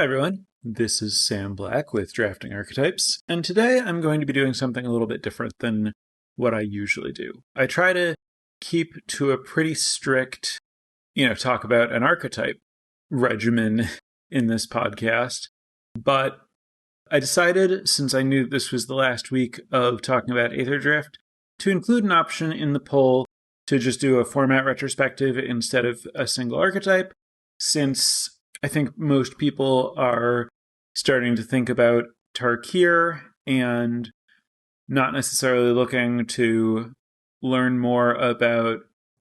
everyone, this is Sam Black with Drafting Archetypes, and today I'm going to be doing something a little bit different than what I usually do. I try to keep to a pretty strict, talk about an archetype regimen in this podcast, but I decided, since I knew this was the last week of talking about Atherdrift, to include an option in the poll to just do a format retrospective instead of a single archetype, since I think most people are starting to think about Tarkir and not necessarily looking to learn more about,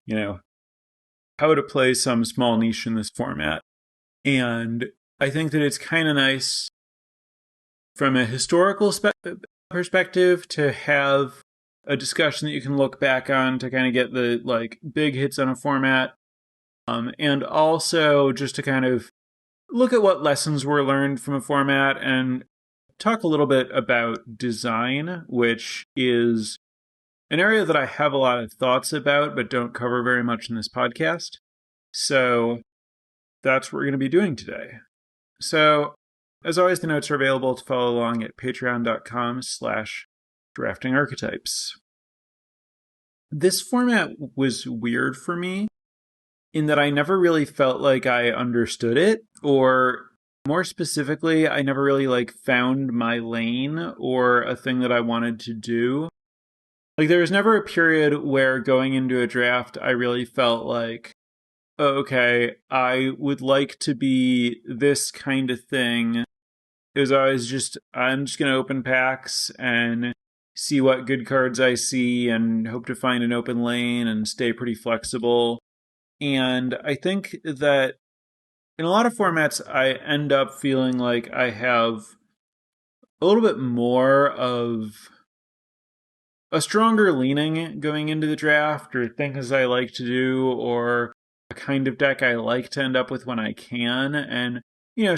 how to play some small niche in this format. And I think that it's kind of nice from a historical perspective to have a discussion that you can look back on to kind of get the big hits on a format. And also just to kind of look at what lessons were learned from a format and talk a little bit about design, which is an area that I have a lot of thoughts about, but don't cover very much in this podcast. So that's what we're going to be doing today. So as always, the notes are available to follow along at patreon.com/draftingarchetypes. This format was weird for me in that I never really felt like I understood it, or more specifically, I never really found my lane or a thing that I wanted to do. There was never a period where going into a draft, I really felt like, oh, okay, I would like to be this kind of thing. It was always just, I'm just going to open packs and see what good cards I see and hope to find an open lane and stay pretty flexible. And I think that in a lot of formats, I end up feeling like I have a little bit more of a stronger leaning going into the draft, or things I like to do, or a kind of deck I like to end up with when I can. And,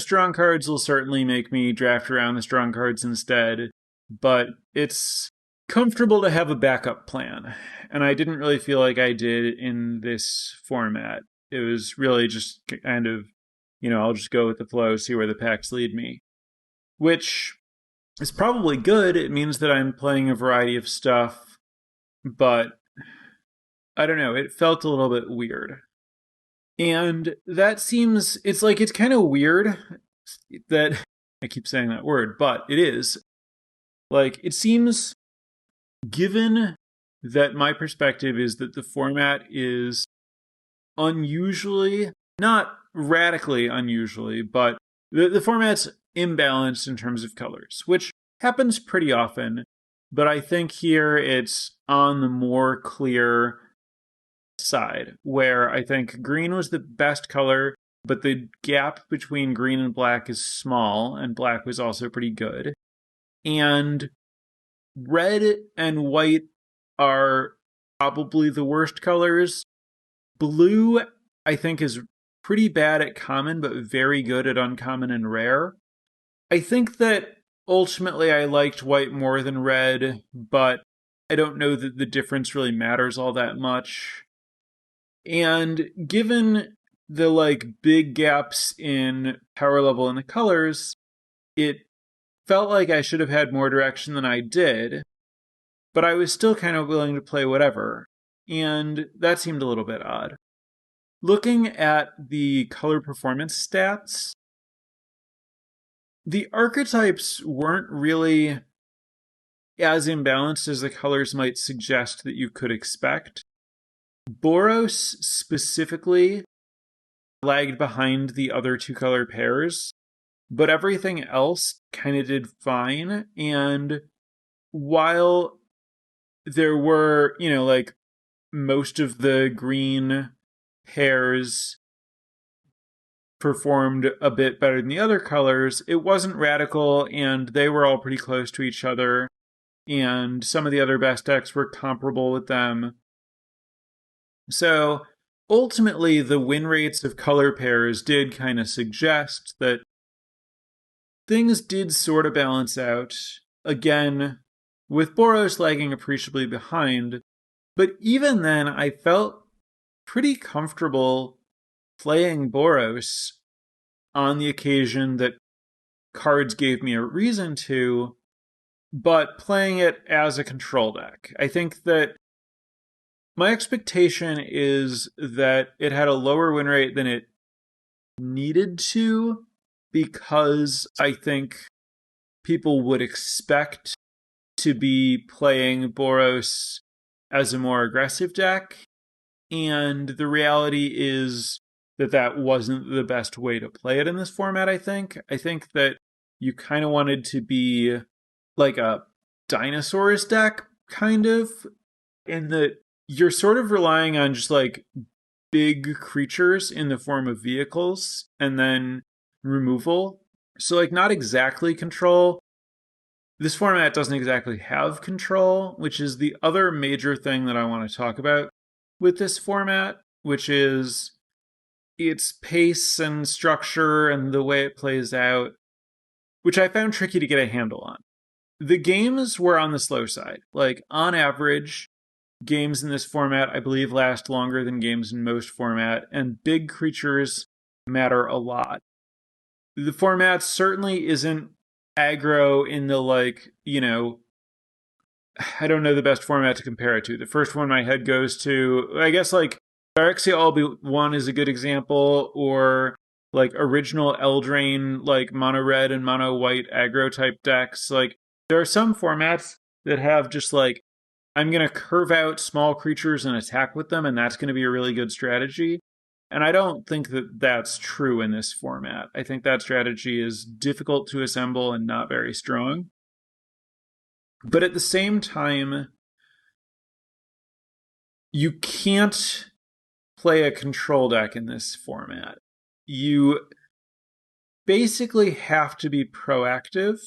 strong cards will certainly make me draft around the strong cards instead, but it's comfortable to have a backup plan. And I didn't really feel like I did in this format. It was really just kind of, I'll just go with the flow, see where the packs lead me. Which is probably good. It means that I'm playing a variety of stuff, but I don't know, it felt a little bit weird. And that seems, it's kind of weird that I keep saying that word, but it is. It seems, given that my perspective is that the format is unusually, not radically unusually, but the format's imbalanced in terms of colors, which happens pretty often. But I think here it's on the more clear side, where I think green was the best color, but the gap between green and black is small, and black was also pretty good. And red and white are probably the worst colors. Blue, I think, is pretty bad at common, but very good at uncommon and rare. I think that ultimately I liked white more than red, but I don't know that the difference really matters all that much. And given the big gaps in power level in the colors, it felt like I should have had more direction than I did, but I was still kind of willing to play whatever, and that seemed a little bit odd. Looking at the color performance stats, the archetypes weren't really as imbalanced as the colors might suggest that you could expect. Boros specifically lagged behind the other two color pairs, but everything else kind of did fine. And while there were, most of the green pairs performed a bit better than the other colors, it wasn't radical, and they were all pretty close to each other, and some of the other best decks were comparable with them. So ultimately, the win rates of color pairs did kind of suggest that things did sort of balance out. Again, with Boros lagging appreciably behind, but even then, I felt pretty comfortable playing Boros on the occasion that cards gave me a reason to, but playing it as a control deck. I think that my expectation is that it had a lower win rate than it needed to, because I think people would expect to be playing Boros as a more aggressive deck. And the reality is that that wasn't the best way to play it in this format, I think. I think that you kind of wanted to be like a dinosaurs deck, kind of, in that you're sort of relying on just like big creatures in the form of vehicles and then removal. So, like, not exactly control. This format doesn't exactly have control, which is the other major thing that I want to talk about with this format, which is its pace and structure and the way it plays out, which I found tricky to get a handle on. The games were on the slow side. Like, on average, games in this format, I believe, last longer than games in most format, and big creatures matter a lot. The format certainly isn't aggro in the, like, you know, I don't know the best format to compare it to. The first one my head goes to, I guess, like, Phyrexia All But One is a good example, or like original Eldraine, like mono red and mono white aggro type decks. Like, there are some formats that have just like, I'm going to curve out small creatures and attack with them, and that's going to be a really good strategy. And I don't think that that's true in this format. I think that strategy is difficult to assemble and not very strong. But at the same time, you can't play a control deck in this format. You basically have to be proactive.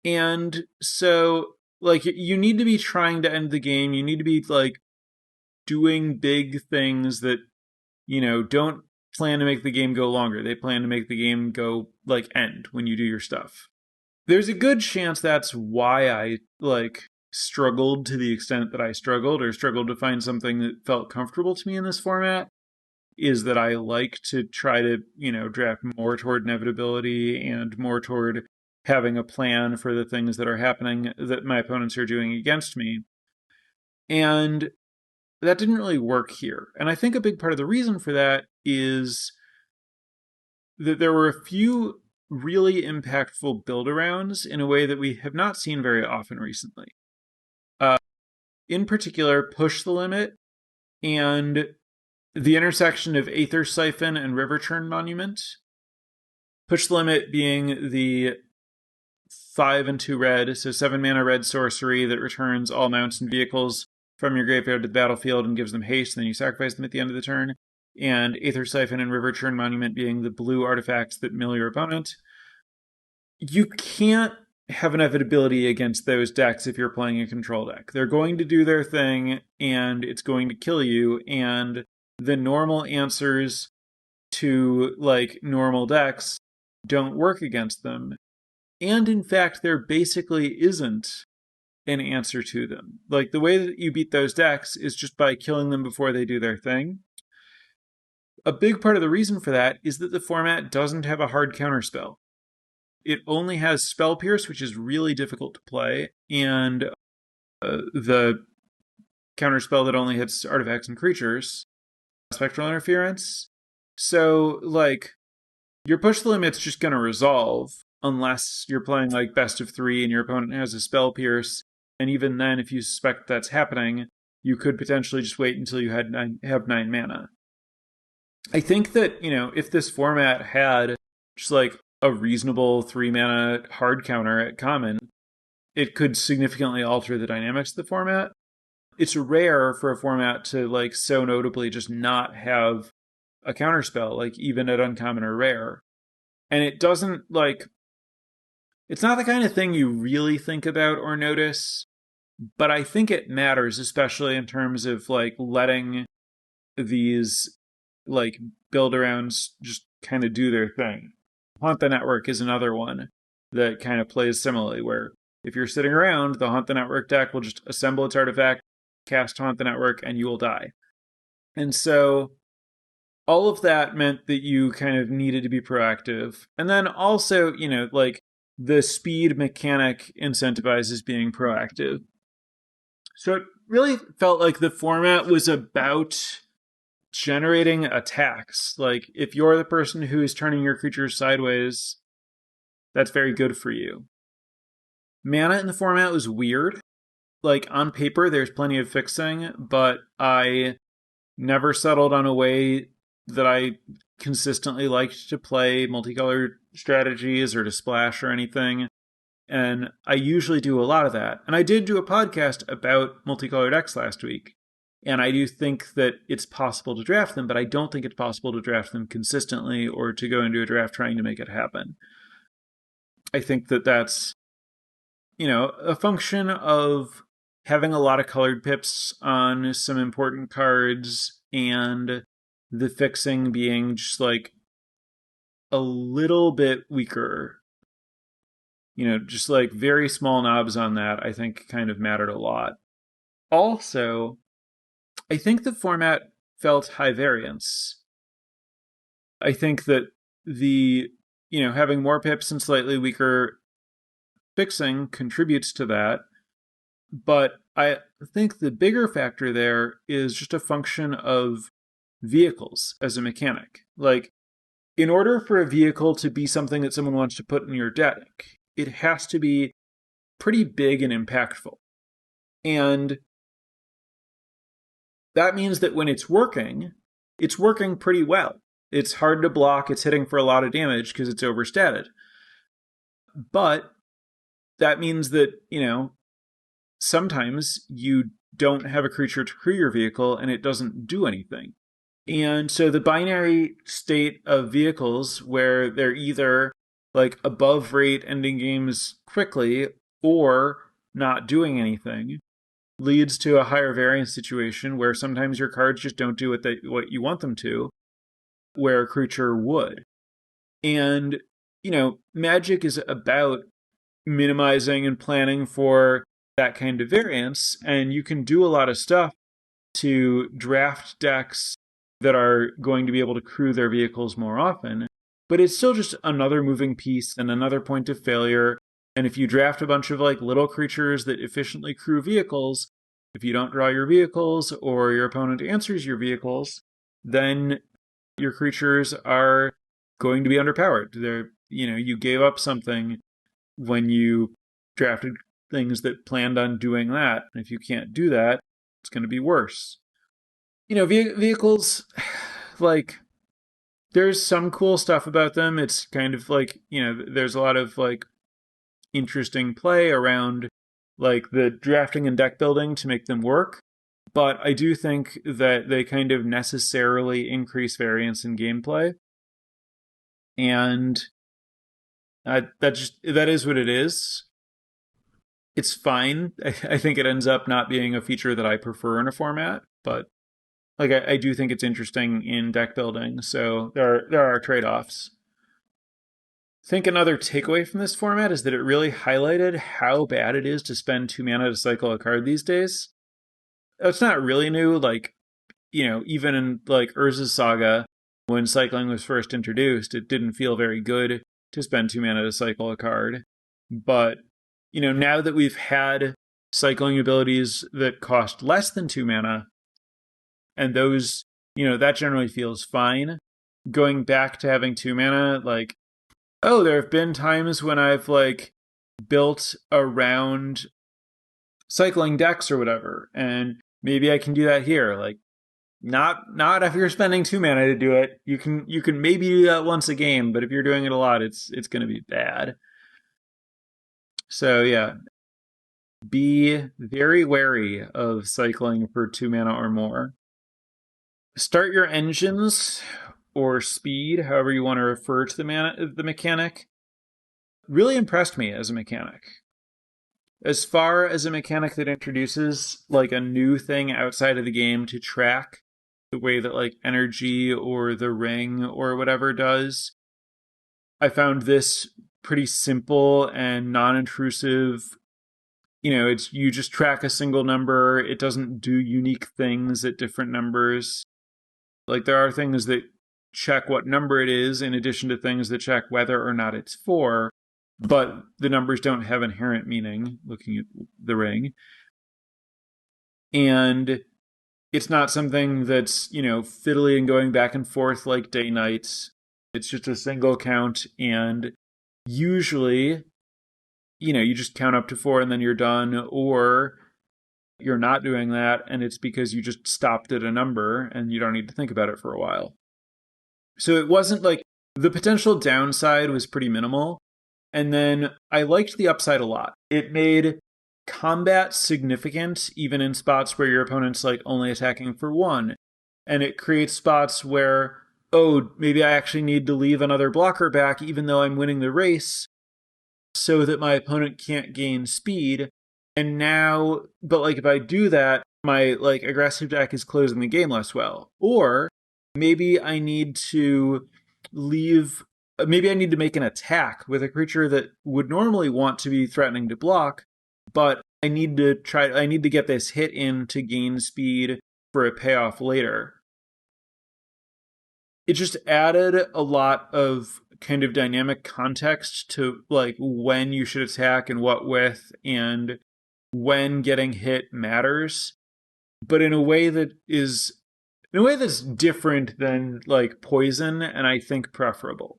And so, like, you need to be trying to end the game. You need to be, like, doing big things that, you know, don't plan to make the game go longer. They plan to make the game go, like, end when you do your stuff. There's a good chance that's why I, like, struggled to the extent that I struggled, or struggled to find something that felt comfortable to me in this format, is that I like to try to, you know, draft more toward inevitability and more toward having a plan for the things that are happening that my opponents are doing against me. And that didn't really work here. And I think a big part of the reason for that is that there were a few really impactful build-arounds in a way that we have not seen very often recently. In particular, Push the Limit and the intersection of Aether Siphon and River Churn Monument. Push the Limit being the 5 and 2 red, so 7 mana red sorcery that returns all mounts and vehicles from your graveyard to the battlefield and gives them haste, and then you sacrifice them at the end of the turn. And Aether Siphon and River Churn Monument being the blue artifacts that mill your opponent. You can't have inevitability against those decks if you're playing a control deck. They're going to do their thing, and it's going to kill you, and the normal answers to, like, normal decks don't work against them. And in fact, there basically isn't an answer to them. Like, the way that you beat those decks is just by killing them before they do their thing. A big part of the reason for that is that the format doesn't have a hard counterspell. It only has Spell Pierce, which is really difficult to play, and the counterspell that only hits artifacts and creatures, Spectral Interference. So, like, your Push the Limit's just going to resolve unless you're playing, like, best of 3 and your opponent has a Spell Pierce. And even then, if you suspect that's happening, you could potentially just wait until you have 9 mana. I think that, you know, if this format had just, like, a reasonable 3 mana hard counter at common, it could significantly alter the dynamics of the format. It's rare for a format to, like, so notably just not have a counterspell, like, even at uncommon or rare. And it doesn't, like, it's not the kind of thing you really think about or notice, but I think it matters, especially in terms of, like, letting these, like, build-arounds just kind of do their thing. Haunt the Network is another one that kind of plays similarly, where if you're sitting around, the Haunt the Network deck will just assemble its artifact, cast Haunt the Network, and you will die. And so all of that meant that you kind of needed to be proactive. And then also, like the speed mechanic incentivizes being proactive. So it really felt like the format was about generating attacks. Like if you're the person who is turning your creatures sideways, that's very good for you. Mana in the format was weird. Like on paper, there's plenty of fixing, but I never settled on a way that I consistently liked to play multicolored strategies or to splash or anything. And I usually do a lot of that. And I did do a podcast about multicolored decks last week. And I do think that it's possible to draft them, but I don't think it's possible to draft them consistently or to go into a draft trying to make it happen. I think that that's, a function of having a lot of colored pips on some important cards and the fixing being just like a little bit weaker. Just like very small knobs on that, I think kind of mattered a lot. Also, I think the format felt high variance. I think that the, having more pips and slightly weaker fixing contributes to that. But I think the bigger factor there is just a function of vehicles as a mechanic. Like, in order for a vehicle to be something that someone wants to put in your deck, it has to be pretty big and impactful. And that means that when it's working pretty well. It's hard to block, it's hitting for a lot of damage because it's overstatted. But that means that, sometimes you don't have a creature to crew your vehicle and it doesn't do anything. And so the binary state of vehicles where they're either like above rate ending games quickly or not doing anything leads to a higher variance situation where sometimes your cards just don't do what you want them to, where a creature would. And, Magic is about minimizing and planning for that kind of variance, and you can do a lot of stuff to draft decks that are going to be able to crew their vehicles more often, but it's still just another moving piece and another point of failure. And if you draft a bunch of like little creatures that efficiently crew vehicles, if you don't draw your vehicles or your opponent answers your vehicles, then your creatures are going to be underpowered. You gave up something when you drafted things that planned on doing that. And if you can't do that, it's going to be worse. Vehicles, like, there's some cool stuff about them. It's kind of like, there's a lot of like interesting play around like the drafting and deck building to make them work. But I do think that they kind of necessarily increase variance in gameplay. And that is what it is. It's fine. I think it ends up not being a feature that I prefer in a format, but like I do think it's interesting in deck building. So there are trade-offs. I think another takeaway from this format is that it really highlighted how bad it is to spend 2 mana to cycle a card these days. It's not really new. Like, even in like Urza's Saga, when cycling was first introduced, it didn't feel very good to spend 2 mana to cycle a card. But, now that we've had cycling abilities that cost less than 2 mana, and those, that generally feels fine. Going back to having 2 mana, like, there have been times when I've like built around cycling decks or whatever, and maybe I can do that here. Like, not if you're spending 2 mana to do it. You can maybe do that once a game, but if you're doing it a lot, it's going to be bad. So yeah, be very wary of cycling for 2 mana or more. Start your engines or speed, however you want to refer to the mechanic, really impressed me as a mechanic. As far as a mechanic that introduces like a new thing outside of the game to track the way that like energy or the ring or whatever does, I found this pretty simple and non-intrusive. You just track a single number. It doesn't do unique things at different numbers. Like, there are things that check what number it is in addition to things that check whether or not it's 4, but the numbers don't have inherent meaning, looking at the ring. And it's not something that's, fiddly and going back and forth like day nights. It's just a single count, and usually, you just count up to 4 and then you're done, or you're not doing that and it's because you just stopped at a number and you don't need to think about it for a while. So it wasn't like the potential downside was pretty minimal. And then I liked the upside a lot. It made combat significant, even in spots where your opponent's like only attacking for 1. And it creates spots where, oh, maybe I actually need to leave another blocker back, even though I'm winning the race, so that my opponent can't gain speed. And now, but like if I do that, my like aggressive deck is closing the game less well. Or maybe I need to make an attack with a creature that would normally want to be threatening to block, but I need to get this hit in to gain speed for a payoff later. It just added a lot of kind of dynamic context to like when you should attack and what with, and when getting hit matters, but in a way that's different than like poison, and I think preferable.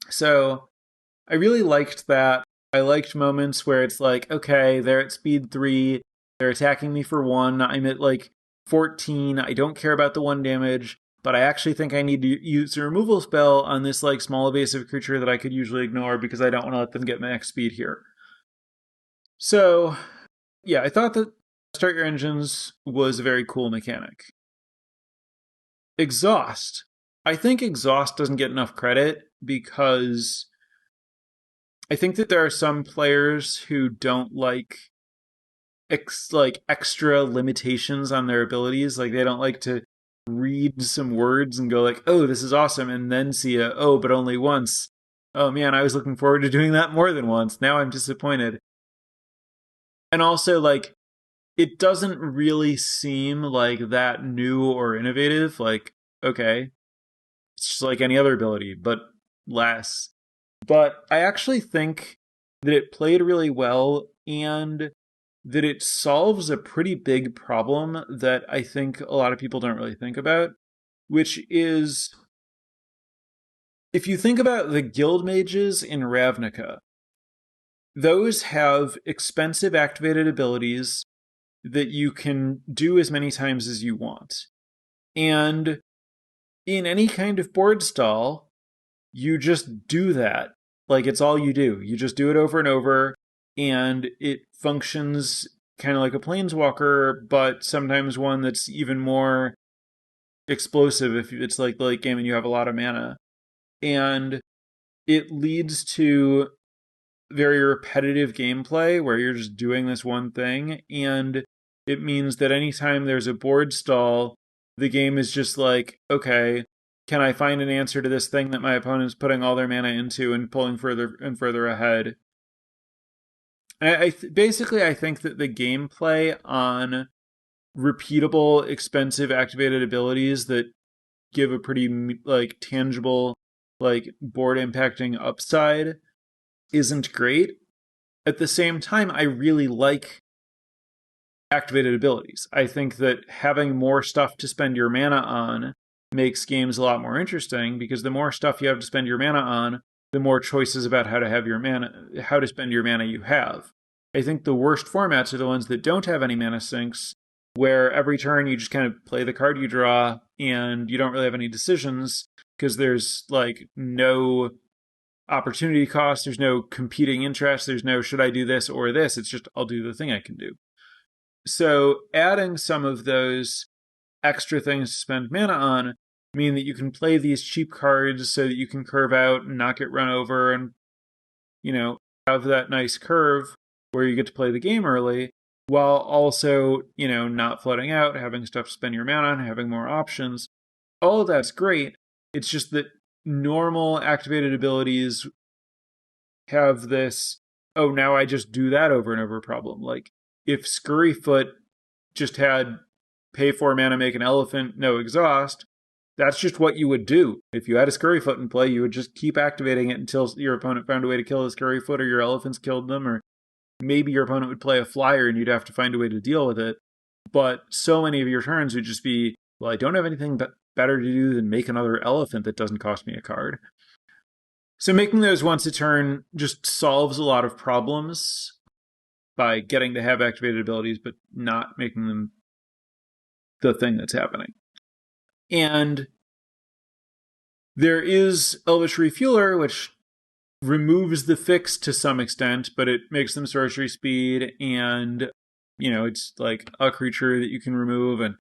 So I really liked that. I liked moments where it's like, okay, they're at speed 3, they're attacking me for 1, I'm at like 14, I don't care about the 1 damage, but I actually think I need to use a removal spell on this like small evasive creature that I could usually ignore because I don't want to let them get max speed here. So, yeah, I thought that Start Your Engines was a very cool mechanic. Exhaust. I think Exhaust doesn't get enough credit because I think that there are some players who don't like extra limitations on their abilities. Like they don't like to read some words and go like, oh, this is awesome, and then see but only once. Oh man, I was looking forward to doing that more than once. Now I'm disappointed. And also, like, it doesn't really seem like that new or innovative. Like, okay, it's just like any other ability, but less. But I actually think that it played really well and that it solves a pretty big problem that I think a lot of people don't really think about, which is if you think about the guild mages in Ravnica, those have expensive activated abilities that you can do as many times as you want. And in any kind of board stall, you just do that. Like, it's all you do. You just do it over and over, and it functions kind of like a planeswalker, but sometimes one that's even more explosive if it's like the late game and you have a lot of mana. And it leads to very repetitive gameplay where you're just doing this one thing, and it means that anytime there's a board stall, the game is just like, okay, can I find an answer to this thing that my opponent's putting all their mana into and pulling further and further ahead? Basically, I think that the gameplay on repeatable, expensive activated abilities that give a pretty like tangible, like board impacting upside isn't great. At the same time, I really like activated abilities. I think that having more stuff to spend your mana on makes games a lot more interesting, because the more stuff you have to spend your mana on, the more choices about how to spend your mana you have. I think the worst formats are the ones that don't have any mana sinks, where every turn you just kind of play the card you draw and you don't really have any decisions because there's like no opportunity cost, there's no competing interest, there's no should I do this or this, it's just I'll do the thing I can do. So adding some of those extra things to spend mana on mean that you can play these cheap cards so that you can curve out and not get run over and, have that nice curve where you get to play the game early while also, not flooding out, having stuff to spend your mana on, having more options. All of that's great. It's just that normal activated abilities have this, oh, now I just do that over and over problem. Like if Scurryfoot just had pay 4 mana, make an elephant, no exhaust, that's just what you would do. If you had a Scurryfoot in play, you would just keep activating it until your opponent found a way to kill the Scurryfoot, or your elephants killed them, or maybe your opponent would play a flyer and you'd have to find a way to deal with it. But so many of your turns would just be, well, I don't have anything better to do than make another elephant that doesn't cost me a card. So making those once a turn just solves a lot of problems by getting to have activated abilities, but not making them the thing that's happening. And there is Elvish Refueler, which removes the fix to some extent, but it makes them sorcery speed, and, you know, it's like a creature that you can remove, and,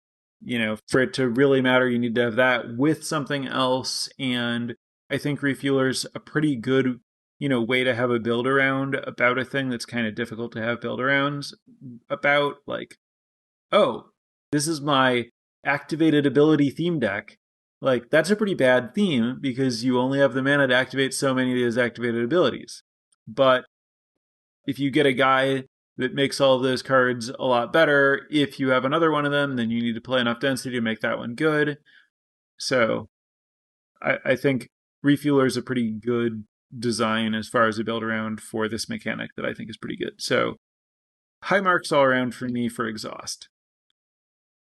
you know, for it to really matter, you need to have that with something else. And I think Refueler's a pretty good, you know, way to have a build around about a thing that's kind of difficult to have build arounds about. Like, oh, this is my activated ability theme deck. Like, that's a pretty bad theme because you only have the mana to activate so many of those activated abilities. But if you get a guy that makes all of those cards a lot better, if you have another one of them, then you need to play enough density to make that one good. So I think Refueler is a pretty good design as far as a build around for this mechanic that I think is pretty good. So high marks all around for me for Exhaust.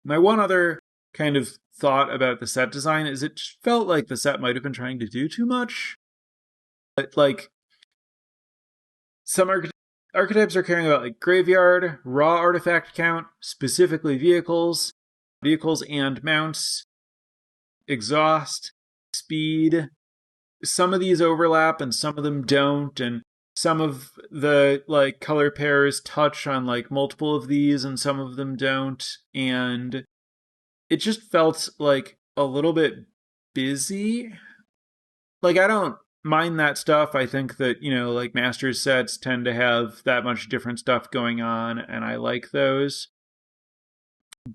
My one other kind of thought about the set design is it felt like the set might have been trying to do too much. But like, some archetypes are caring about like graveyard, raw artifact count, specifically vehicles and mounts, exhaust, speed. Some of these overlap and some of them don't, and some of the like color pairs touch on like multiple of these and some of them don't. And it just felt like a little bit busy. Like, I don't mind that stuff. I think that, you know, like Masters sets tend to have that much different stuff going on, and I like those.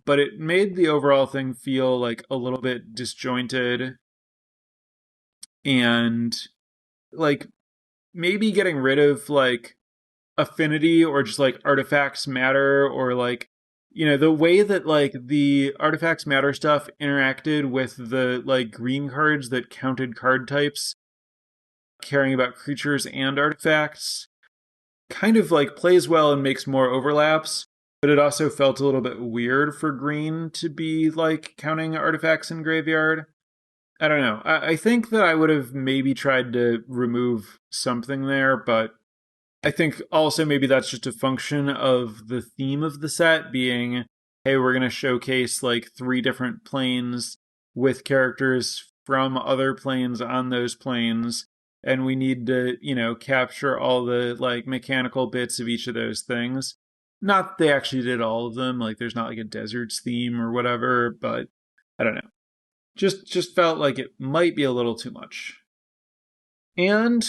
But it made the overall thing feel like a little bit disjointed. And like, maybe getting rid of like affinity or just like artifacts matter, or like, you know, the way that like the artifacts matter stuff interacted with the like green cards that counted card types, caring about creatures and artifacts, kind of like plays well and makes more overlaps. But it also felt a little bit weird for green to be like counting artifacts in graveyard. I don't know. I think that I would have maybe tried to remove something there, but I think also maybe that's just a function of the theme of the set being, hey, we're going to showcase like 3 different planes with characters from other planes on those planes, and we need to, you know, capture all the like mechanical bits of each of those things. Not that they actually did all of them, like there's not like a deserts theme or whatever, but I don't know. Just felt like it might be a little too much. And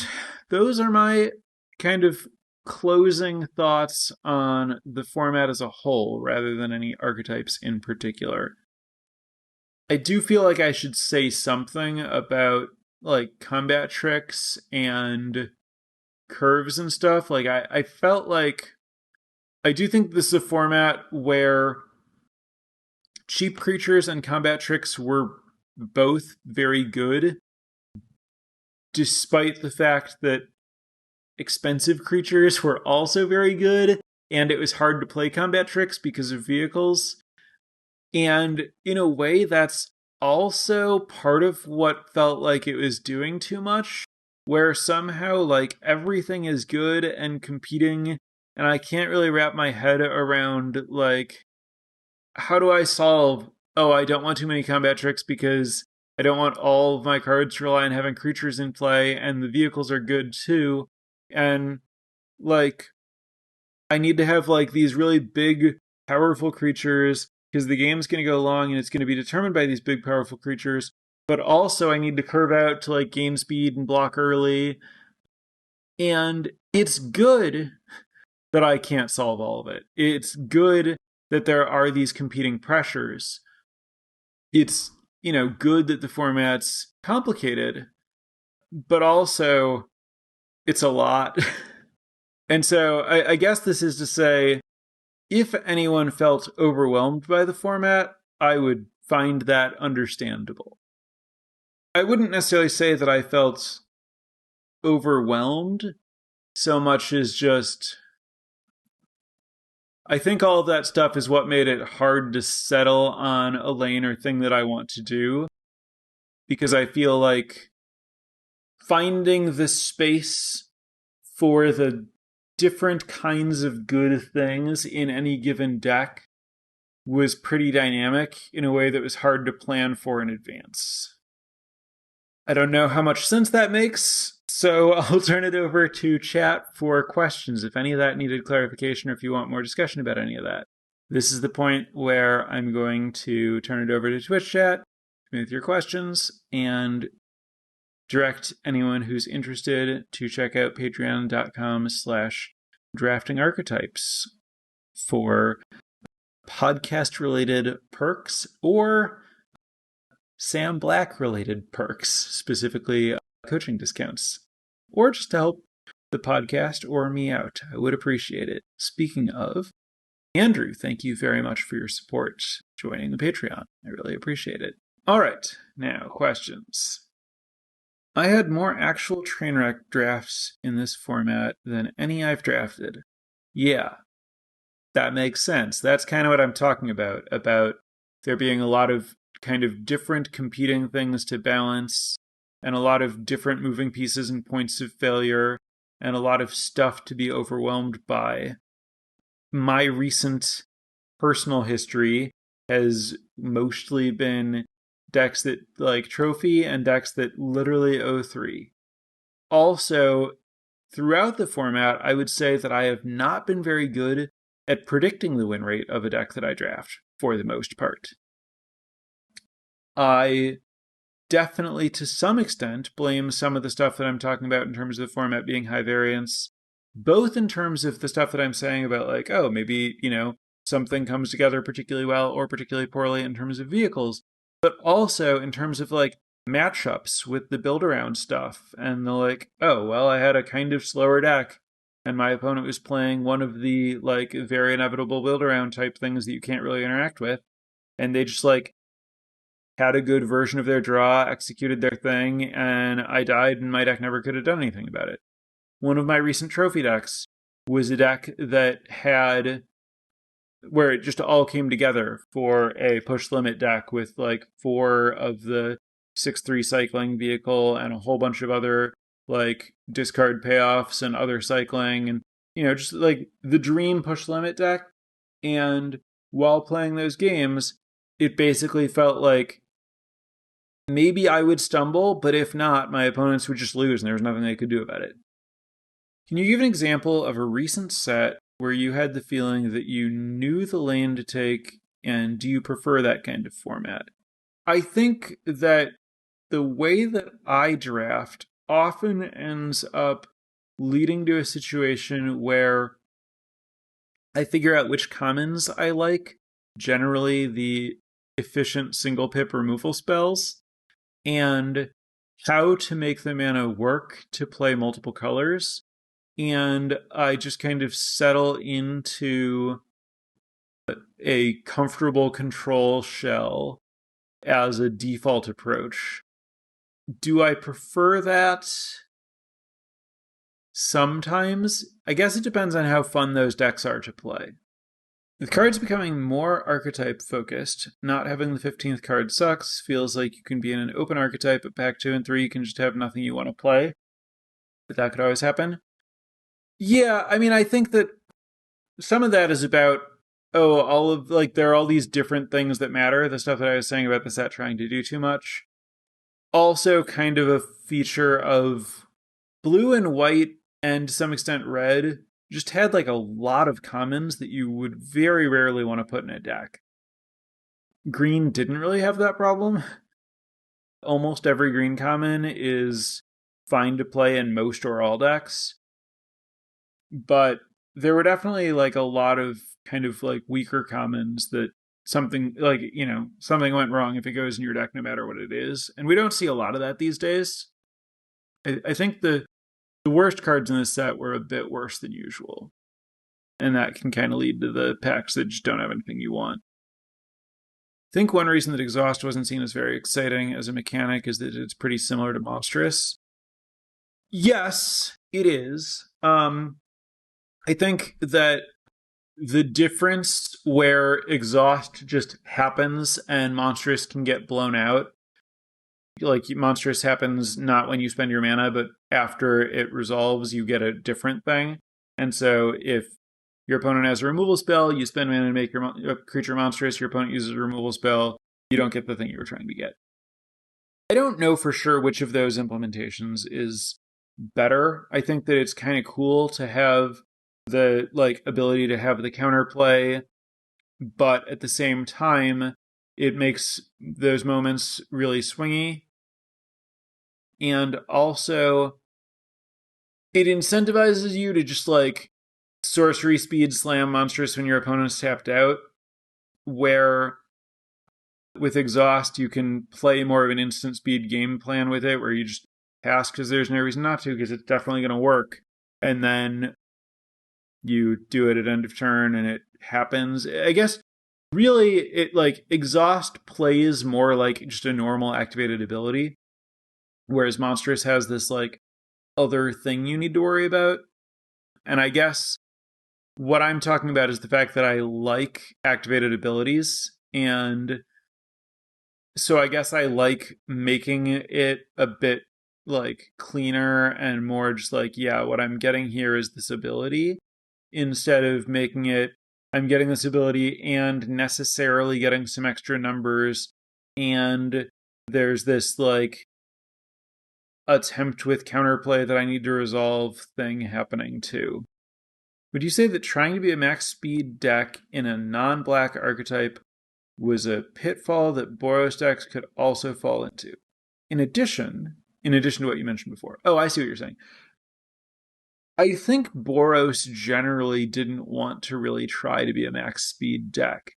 those are my kind of closing thoughts on the format as a whole, rather than any archetypes in particular. I do feel like I should say something about like combat tricks and curves and stuff. Like, I felt like I do think this is a format where cheap creatures and combat tricks were both very good, despite the fact that expensive creatures were also very good, and it was hard to play combat tricks because of vehicles. And in a way, that's also part of what felt like it was doing too much, where somehow like everything is good and competing, and I can't really wrap my head around like, how do I solve, oh, I don't want too many combat tricks because I don't want all of my cards to rely on having creatures in play, and the vehicles are good too. And like, I need to have like these really big, powerful creatures because the game's going to go long and it's going to be determined by these big, powerful creatures. But also, I need to curve out to like gain speed and block early. And it's good that I can't solve all of it. It's good that there are these competing pressures. It's, you know, good that the format's complicated, but also it's a lot. And so I guess this is to say, if anyone felt overwhelmed by the format, I would find that understandable. I wouldn't necessarily say that I felt overwhelmed so much as just, I think all of that stuff is what made it hard to settle on a lane or thing that I want to do, because I feel like finding the space for the different kinds of good things in any given deck was pretty dynamic in a way that was hard to plan for in advance. I don't know how much sense that makes, so I'll turn it over to chat for questions if any of that needed clarification or if you want more discussion about any of that. This is the point where I'm going to turn it over to Twitch chat with your questions and direct anyone who's interested to check out patreon.com/draftingarchetypes for podcast-related perks or Sam Black-related perks, specifically coaching discounts, or just to help the podcast or me out. I would appreciate it. Speaking of, Andrew, thank you very much for your support joining the Patreon. I really appreciate it. All right, now questions. I had more actual Trainwreck drafts in this format than any I've drafted. Yeah, that makes sense. That's kind of what I'm talking about there being a lot of kind of different competing things to balance, and a lot of different moving pieces and points of failure, and a lot of stuff to be overwhelmed by. My recent personal history has mostly been decks that like Trophy and decks that literally O3. Also, throughout the format, I would say that I have not been very good at predicting the win rate of a deck that I draft, for the most part. I definitely, to some extent, blame some of the stuff that I'm talking about in terms of the format being high variance, both in terms of the stuff that I'm saying about like, oh, maybe, something comes together particularly well or particularly poorly in terms of vehicles, but also in terms of like matchups with the build-around stuff and the like, oh, well, I had a kind of slower deck and my opponent was playing one of the like very inevitable build-around type things that you can't really interact with, and they just like had a good version of their draw, executed their thing, and I died and my deck never could have done anything about it. One of my recent trophy decks was a deck that had, where it just all came together for a push limit deck with like 4 of the 6/3 cycling vehicle and a whole bunch of other like discard payoffs and other cycling and, just like the dream push limit deck. And while playing those games, it basically felt like maybe I would stumble, but if not, my opponents would just lose and there was nothing they could do about it. Can you give an example of a recent set where you had the feeling that you knew the lane to take, and do you prefer that kind of format? I think that the way that I draft often ends up leading to a situation where I figure out which commons I like, generally the efficient single pip removal spells, and how to make the mana work to play multiple colors. And I just kind of settle into a comfortable control shell as a default approach. Do I prefer that? Sometimes. I guess it depends on how fun those decks are to play. With cards becoming more archetype focused, not having the 15th card sucks. Feels like you can be in an open archetype, but pack 2 and 3 you can just have nothing you want to play. But that could always happen. Yeah, I mean, I think that some of that is about, all of, like, there are all these different things that matter. The stuff that I was saying about the set trying to do too much. Also kind of a feature of blue and white, and to some extent red, just had like a lot of commons that you would very rarely want to put in a deck. Green didn't really have that problem. Almost every green common is fine to play in most or all decks. But there were definitely like a lot of kind of like weaker commons that something like, something went wrong if it goes in your deck no matter what it is. And we don't see a lot of that these days. I think the worst cards in this set were a bit worse than usual. And that can kind of lead to the packs that just don't have anything you want. think one reason that Exhaust wasn't seen as very exciting as a mechanic is that it's pretty similar to Monstrous. Yes, it is. I think that the difference where Exhaust just happens and Monstrous can get blown out, like Monstrous happens not when you spend your mana, but after it resolves, you get a different thing. And so if your opponent has a removal spell, you spend mana to make your creature monstrous, your opponent uses a removal spell, you don't get the thing you were trying to get. I don't know for sure which of those implementations is better. I think that it's kind of cool to have the ability to have the counterplay, but at the same time, it makes those moments really swingy. And also, it incentivizes you to just sorcery speed slam monstrous when your opponent's tapped out, where with Exhaust, you can play more of an instant speed game plan with it, where you just pass because there's no reason not to, because it's definitely going to work. And then you do it at end of turn and it happens. I guess really it Exhaust plays more like just a normal activated ability, whereas Monstrous has this other thing you need to worry about. And I guess what I'm talking about is the fact that I like activated abilities, and so I guess I like making it a bit cleaner and more just yeah, what I'm getting here is this ability, instead of making it I'm getting this ability and necessarily getting some extra numbers, and there's this attempt with counterplay that I need to resolve thing happening too. Would you say that trying to be a max speed deck in a non-black archetype was a pitfall that Boros decks could also fall into? In addition to what you mentioned before. Oh, I see what you're saying. I think Boros generally didn't want to really try to be a max speed deck.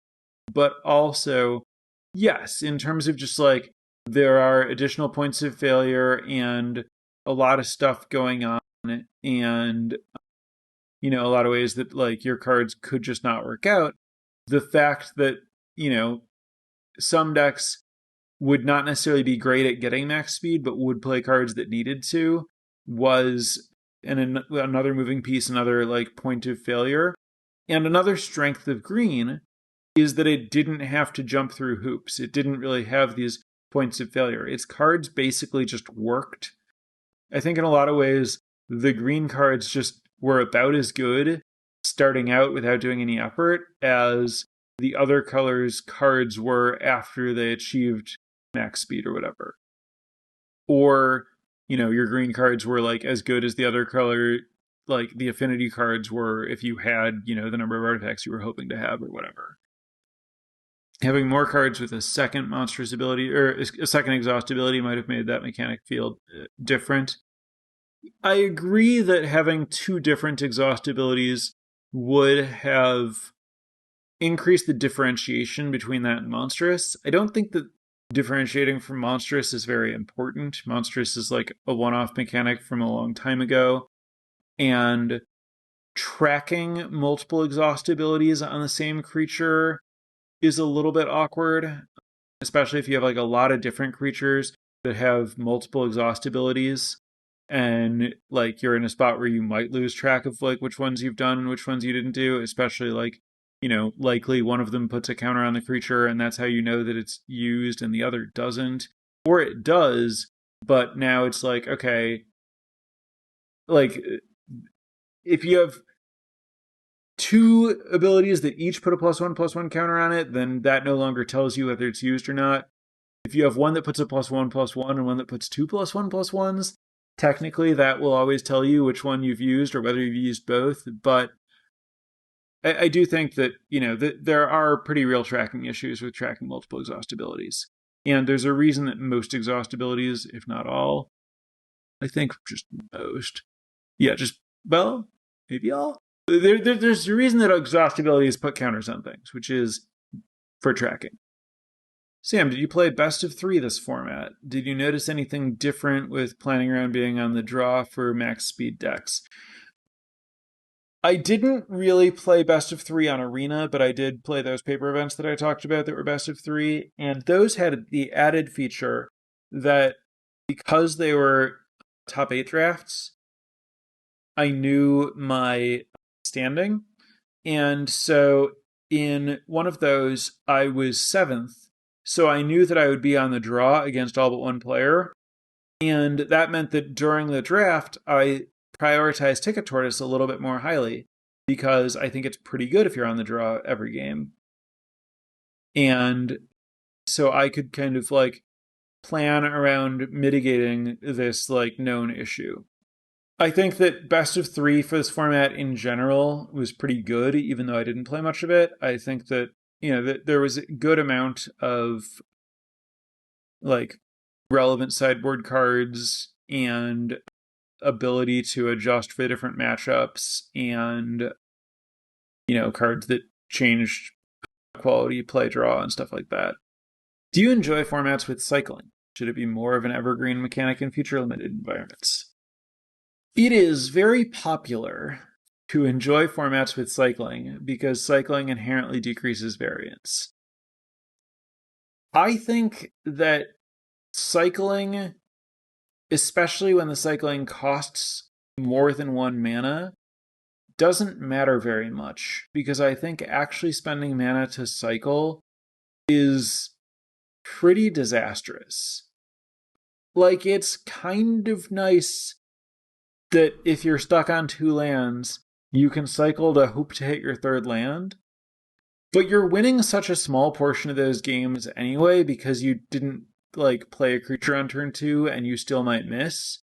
But also, yes, in terms of just there are additional points of failure and a lot of stuff going on, and a lot of ways that your cards could just not work out. The fact that some decks would not necessarily be great at getting max speed, but would play cards that needed to, was another moving piece, another point of failure. And another strength of green is that it didn't have to jump through hoops. It didn't really have these points of failure. Its cards basically just worked. I think in a lot of ways, the green cards just were about as good starting out without doing any effort as the other colors' cards were after they achieved max speed or whatever. Or, your green cards were as good as the other color, the affinity cards were if you had, the number of artifacts you were hoping to have or whatever. Having more cards with a second monstrous ability or a second exhaust ability might have made that mechanic feel different. I agree that having two different exhaust abilities would have increased the differentiation between that and monstrous. I don't think that differentiating from monstrous is very important. Monstrous is a one-off mechanic from a long time ago, and tracking multiple exhaust abilities on the same creature is a little bit awkward, especially if you have a lot of different creatures that have multiple exhaust abilities, and you're in a spot where you might lose track of which ones you've done and which ones you didn't do, especially likely one of them puts a counter on the creature and that's how you know that it's used and the other doesn't, or it does, but now it's okay, if you have two abilities that each put a +1/+1 counter on it, then that no longer tells you whether it's used or not. If you have one that puts a +1/+1 and one that puts two +1/+1s, technically that will always tell you which one you've used or whether you've used both. But I do think that, that there are pretty real tracking issues with tracking multiple exhaust abilities. And there's a reason that most exhaust abilities, if not all, I think just most, maybe all, there's a reason that exhaust abilities put counters on things, which is for tracking. Sam, did you play best of 3 this format? Did you notice anything different with planning around being on the draw for max speed decks? I didn't really play best of three on Arena, but I did play those paper events that I talked about that were best of three. And those had the added feature that because they were top eight drafts, I knew my standing. And so in one of those, I was seventh. So I knew that I would be on the draw against all but one player. And that meant that during the draft, I prioritized Ticket Tortoise a little bit more highly because I think it's pretty good if you're on the draw every game. And so I could kind of like plan around mitigating this like known issue. I think that best of three for this format in general was pretty good, even though I didn't play much of it. I think that, that there was a good amount of like relevant sideboard cards and ability to adjust for different matchups and, cards that changed quality, play draw, and stuff like that. Do you enjoy formats with cycling? Should it be more of an evergreen mechanic in future limited environments? It is very popular to enjoy formats with cycling because cycling inherently decreases variance. I think that cycling, especially when the cycling costs more than one mana, doesn't matter very much because I think actually spending mana to cycle is pretty disastrous. Like, it's kind of nice that if you're stuck on two lands, you can cycle to hope to hit your third land. But you're winning such a small portion of those games anyway because you didn't like play a creature on turn two and you still might miss.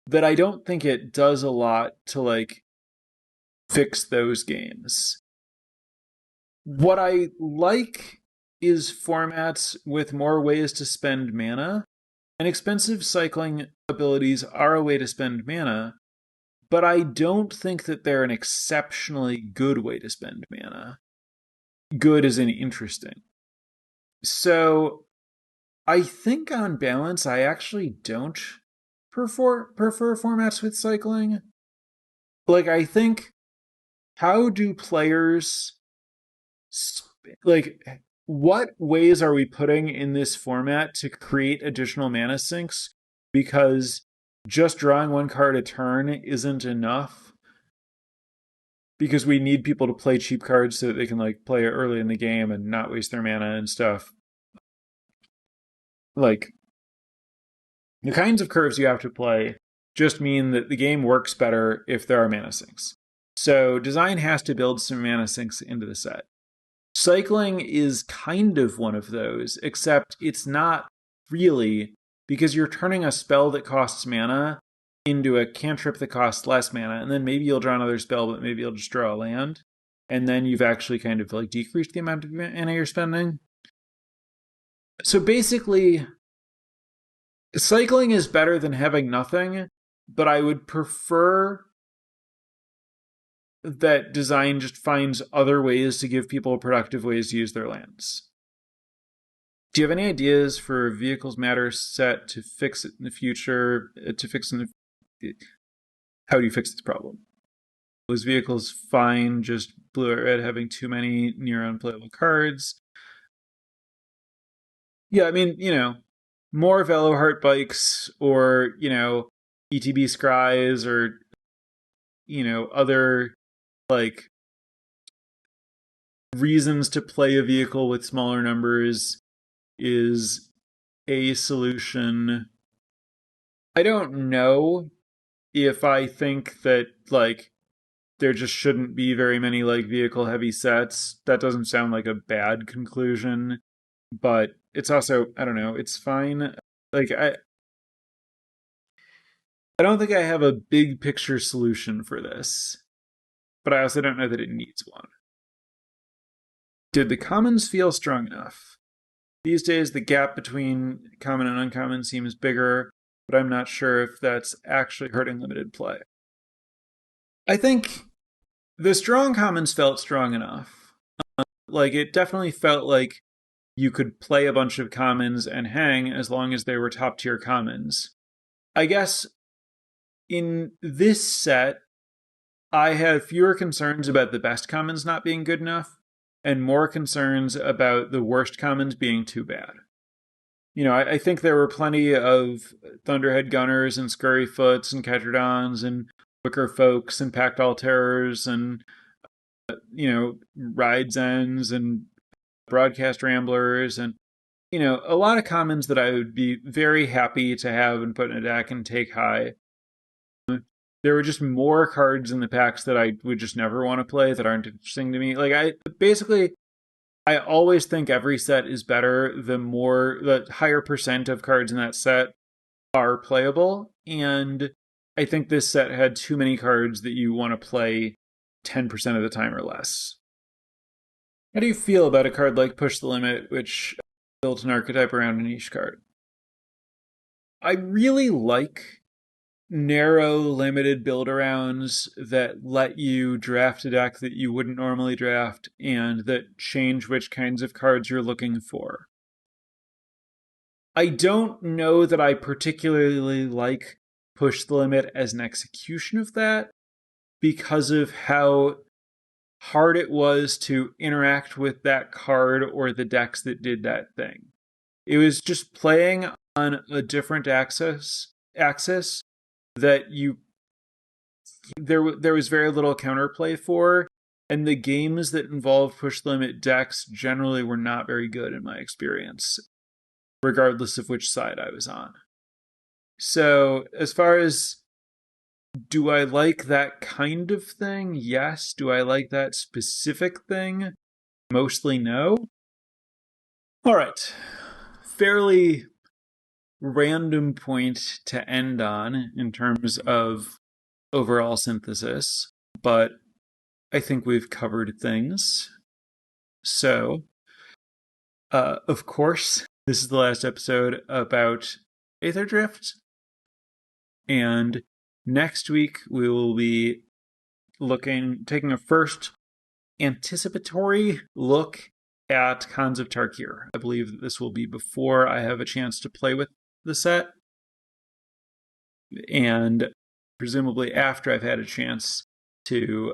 That I don't think it does a lot to like fix those games. What I like is formats with more ways to spend mana, and expensive cycling abilities are a way to spend mana, but I don't think that they're an exceptionally good way to spend mana. Good as in interesting. So I think on balance, I actually don't prefer formats with cycling. Like, I think, how do players, like, what ways are we putting in this format to create additional mana sinks? Because just drawing one card a turn isn't enough. Because we need people to play cheap cards so that they can like play it early in the game and not waste their mana and stuff. Like, the kinds of curves you have to play just mean that the game works better if there are mana sinks. So design has to build some mana sinks into the set. Cycling is kind of one of those, except it's not really, because you're turning a spell that costs mana into a cantrip that costs less mana, and then maybe you'll draw another spell, but maybe you'll just draw a land, and then you've actually kind of like decreased the amount of mana you're spending. So basically, cycling is better than having nothing, but I would prefer that design just finds other ways to give people productive ways to use their lands. Do you have any ideas for Vehicles Matter set to fix it in the future? How do you fix this problem? Was Vehicles fine, just blue or red having too many near unplayable cards? Yeah, I mean, more Veloheart bikes or, ETB scries or, other like reasons to play a vehicle with smaller numbers is a solution. I don't know if I think that like there just shouldn't be very many like vehicle heavy sets. That doesn't sound like a bad conclusion, but it's also, I don't know, it's fine. Like I don't think I have a big picture solution for this, but I also don't know that it needs one. Did the commons feel strong enough? These days, the gap between common and uncommon seems bigger, but I'm not sure if that's actually hurting limited play. I think the strong commons felt strong enough. Like, it definitely felt like you could play a bunch of commons and hang as long as they were top tier commons. I guess in this set, I had fewer concerns about the best commons not being good enough and more concerns about the worst commons being too bad. I think there were plenty of Thunderhead Gunners and Scurryfoots and Ketrodons and Wicker Folks and Pact Alterers and, Ride Zens and Broadcast Ramblers and, a lot of commons that I would be very happy to have and put in a deck and take high. There were just more cards in the packs that I would just never want to play that aren't interesting to me. I always think every set is better the higher percent of cards in that set are playable. And I think this set had too many cards that you want to play 10% of the time or less. How do you feel about a card like Push the Limit, which built an archetype around a niche card? I really like narrow, limited build-arounds that let you draft a deck that you wouldn't normally draft and that change which kinds of cards you're looking for. I don't know that I particularly like Push the Limit as an execution of that because of how hard it was to interact with that card or the decks that did that thing. It was just playing on a different axis that there was very little counterplay for, and the games that involved push limit decks generally were not very good in my experience, regardless of which side I was on. So as far as do I like that kind of thing? Yes. Do I like that specific thing? Mostly no. All right. Fairly random point to end on in terms of overall synthesis, but I think we've covered things. So, of course, this is the last episode about Atherdrift, and next week we will be taking a first anticipatory look at Khans of Tarkir. I believe that this will be before I have a chance to play with the set, and presumably after I've had a chance to,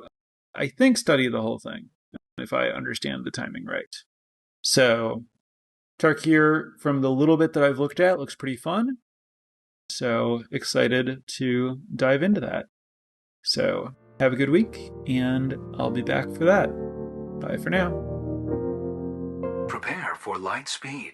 I think, study the whole thing, if I understand the timing right. So Tarkir, from the little bit that I've looked at, looks pretty fun. So excited to dive into that. So have a good week, and I'll be back for that. Bye for now. Prepare for light speed.